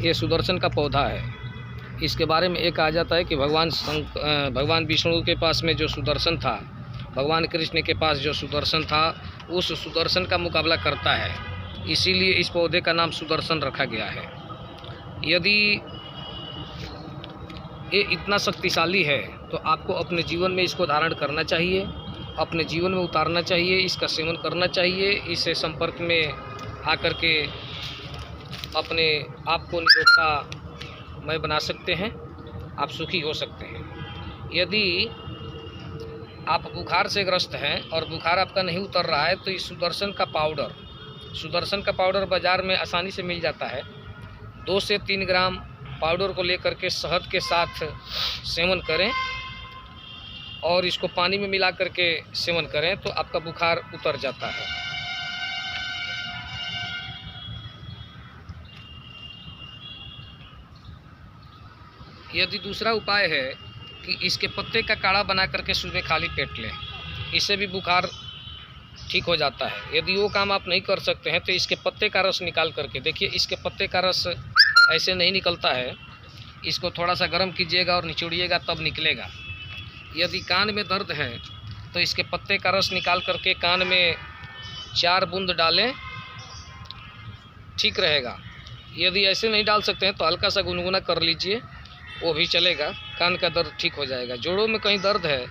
ये सुदर्शन का पौधा है। इसके बारे में एक आ जाता है कि भगवान विष्णु के पास में जो सुदर्शन था, भगवान कृष्ण के पास जो सुदर्शन था, उस सुदर्शन का मुकाबला करता है, इसीलिए इस पौधे का नाम सुदर्शन रखा गया है। यदि ये इतना शक्तिशाली है तो आपको अपने जीवन में इसको धारण करना चाहिए, अपने जीवन में उतारना चाहिए, इसका सेवन करना चाहिए। इससे संपर्क में आकर के अपने आप को निरोगतामय बना सकते हैं, आप सुखी हो सकते हैं। यदि आप बुखार से ग्रस्त हैं और बुखार आपका नहीं उतर रहा है तो इस सुदर्शन का पाउडर बाज़ार में आसानी से मिल जाता है। 2 से 3 ग्राम पाउडर को लेकर के शहद के साथ सेवन करें और इसको पानी में मिला करके सेवन करें तो आपका बुखार उतर जाता है। यदि दूसरा उपाय है कि इसके पत्ते का काढ़ा बना करके सुबह खाली पेट लें, इससे भी बुखार ठीक हो जाता है। यदि वो काम आप नहीं कर सकते हैं तो इसके पत्ते का रस निकाल करके देखिए, इसके पत्ते का रस ऐसे नहीं निकलता है, इसको थोड़ा सा गर्म कीजिएगा और निचोड़िएगा तब निकलेगा। यदि कान में दर्द है तो इसके पत्ते का रस निकाल करके कान में 4 बूंद डालें, ठीक रहेगा। यदि ऐसे नहीं डाल सकते हैं तो हल्का सा गुनगुना कर लीजिए, वो भी चलेगा, कान का दर्द ठीक हो जाएगा। जोड़ों में कहीं दर्द है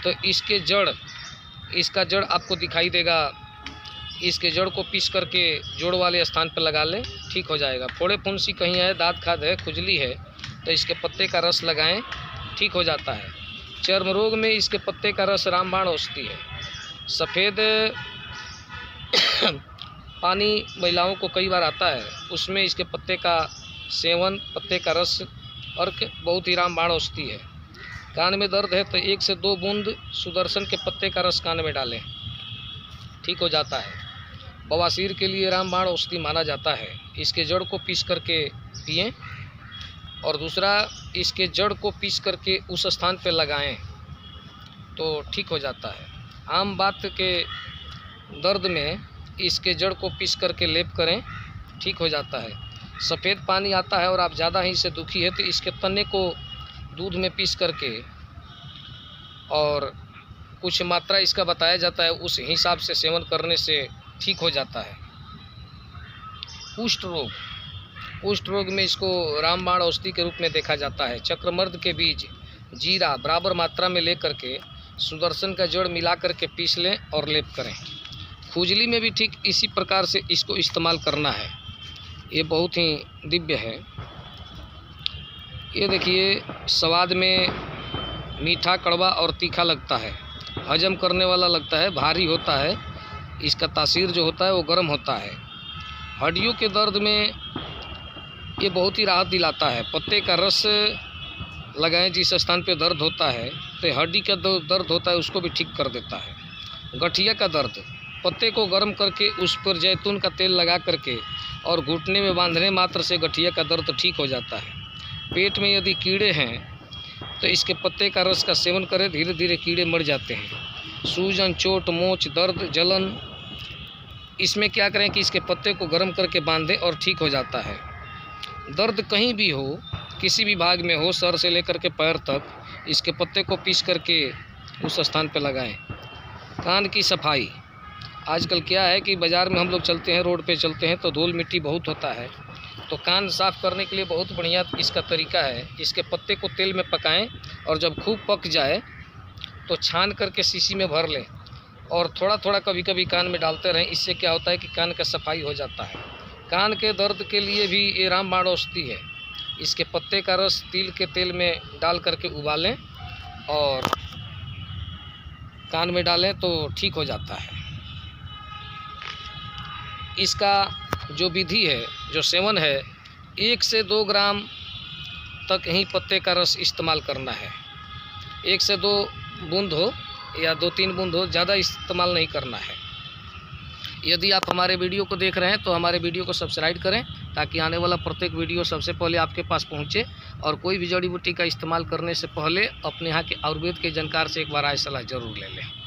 तो इसका जड़ आपको दिखाई देगा, इसके जड़ को पीस करके जोड़ वाले स्थान पर लगा लें, ठीक हो जाएगा। फोड़े फुंसी कहीं है, दांत खाद है, खुजली है तो इसके पत्ते का रस लगाएं, ठीक हो जाता है। चर्म रोग में इसके पत्ते का रस रामबाण औषधि है। सफ़ेद पानी महिलाओं को कई बार आता है, उसमें इसके पत्ते का सेवन, पत्ते का रस और बहुत ही रामबाण औषधि है। कान में दर्द है तो 1 से 2 बूंद सुदर्शन के पत्ते का रस कान में डालें, ठीक हो जाता है। बवासीर के लिए रामबाण औषधि माना जाता है। इसके जड़ को पीस करके पिएं और दूसरा इसके जड़ को पीस करके उस स्थान पर लगाएं तो ठीक हो जाता है। आम बात के दर्द में इसके जड़ को पीस करके लेप करें, ठीक हो जाता है। सफ़ेद पानी आता है और आप ज़्यादा ही से दुखी है तो इसके तने को दूध में पीस करके और कुछ मात्रा इसका बताया जाता है, उस हिसाब से सेवन करने से ठीक हो जाता है। कुष्ठ रोग में इसको रामबाण औषधि के रूप में देखा जाता है। चक्रमर्द के बीज, जीरा बराबर मात्रा में लेकर के सुदर्शन का जड़ मिला करके पीस लें और लेप करें। खुजली में भी ठीक इसी प्रकार से इसको इस्तेमाल करना है। ये बहुत ही दिव्य है। ये देखिए, स्वाद में मीठा, कड़वा और तीखा लगता है, हजम करने वाला लगता है, भारी होता है। इसका तासीर जो होता है वो गर्म होता है। हड्डियों के दर्द में ये बहुत ही राहत दिलाता है। पत्ते का रस लगाएं जिस स्थान पे दर्द होता है तो हड्डी का दर्द होता है उसको भी ठीक कर देता है। गठिया का दर्द, पत्ते को गर्म करके उस पर जैतून का तेल लगा करके और घुटने में बांधने मात्र से गठिया का दर्द ठीक हो जाता है। पेट में यदि कीड़े हैं तो इसके पत्ते का रस का सेवन करें, धीरे धीरे कीड़े मर जाते हैं। सूजन, चोट, मोच, दर्द, जलन, इसमें क्या करें कि इसके पत्ते को गर्म करके बांधें और ठीक हो जाता है। दर्द कहीं भी हो, किसी भी भाग में हो, सर से लेकर के पैर तक, इसके पत्ते को पीस करके उस स्थान पर लगाएं। कान की सफाई, आजकल क्या है कि बाज़ार में हम लोग चलते हैं, रोड पे चलते हैं तो धूल मिट्टी बहुत होता है, तो कान साफ़ करने के लिए बहुत बढ़िया इसका तरीका है। इसके पत्ते को तेल में पकाएं और जब खूब पक जाए तो छान करके शीशी में भर लें और थोड़ा थोड़ा कभी कभी कान में डालते रहें। इससे क्या होता है कि कान का सफाई हो जाता है। कान के दर्द के लिए भी ये रामबाण औषधि है। इसके पत्ते का रस तिल के तेल में डाल करके उबालें और कान में डालें तो ठीक हो जाता है। इसका जो विधि है, जो सेवन है, 1 से 2 ग्राम तक ही पत्ते का रस इस्तेमाल करना है। 1 से 2 बूंद हो या 2-3 बूंद हो, ज़्यादा इस्तेमाल नहीं करना है। यदि आप हमारे वीडियो को देख रहे हैं तो हमारे वीडियो को सब्सक्राइब करें ताकि आने वाला प्रत्येक वीडियो सबसे पहले आपके पास पहुंचे। और कोई भी जड़ी बूटी का इस्तेमाल करने से पहले अपने यहाँ के आयुर्वेद के जानकार से एक बार राय सलाह जरूर ले लें।